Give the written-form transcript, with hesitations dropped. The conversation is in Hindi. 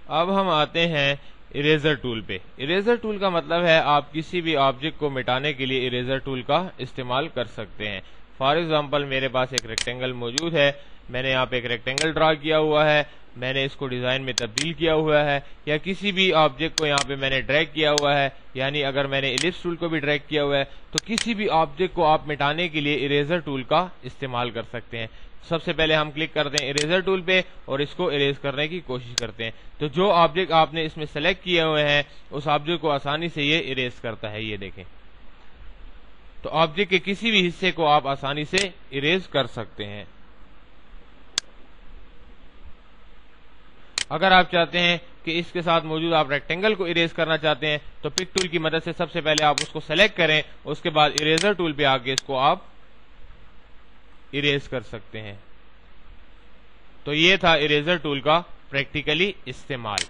अब हम आते हैं इरेजर टूल पे। इरेजर टूल का मतलब है आप किसी भी ऑब्जेक्ट को मिटाने के लिए इरेजर टूल का इस्तेमाल कर सकते हैं। फॉर एग्जांपल मेरे पास एक रेक्टेंगल मौजूद है, मैंने यहाँ पे एक रेक्टेंगल ड्रा किया हुआ है, मैंने इसको डिजाइन में तब्दील किया हुआ है, या किसी भी ऑब्जेक्ट को यहाँ पे मैंने ड्रैग किया हुआ है, यानी अगर मैंने इलिप्स टूल को भी ड्रैग किया हुआ है, तो किसी भी ऑब्जेक्ट को आप मिटाने के लिए इरेजर टूल का इस्तेमाल कर सकते हैं। सबसे पहले हम क्लिक करते हैं इरेजर टूल पे और इसको इरेज करने की कोशिश करते हैं, तो जो ऑब्जेक्ट आपने इसमें सेलेक्ट किए हुए हैं उस ऑब्जेक्ट को आसानी से ये इरेज करता है। ये देखें, तो ऑब्जेक्ट के किसी भी हिस्से को आप आसानी से इरेज कर सकते हैं। अगर आप चाहते हैं कि इसके साथ मौजूद आप रेक्टेंगल को इरेज करना चाहते हैं, तो पिक टूल की मदद से सबसे पहले आप उसको सेलेक्ट करें, उसके बाद इरेजर टूल पे आके इसको आप इरेज कर सकते हैं। तो ये था इरेजर टूल का प्रैक्टिकली इस्तेमाल।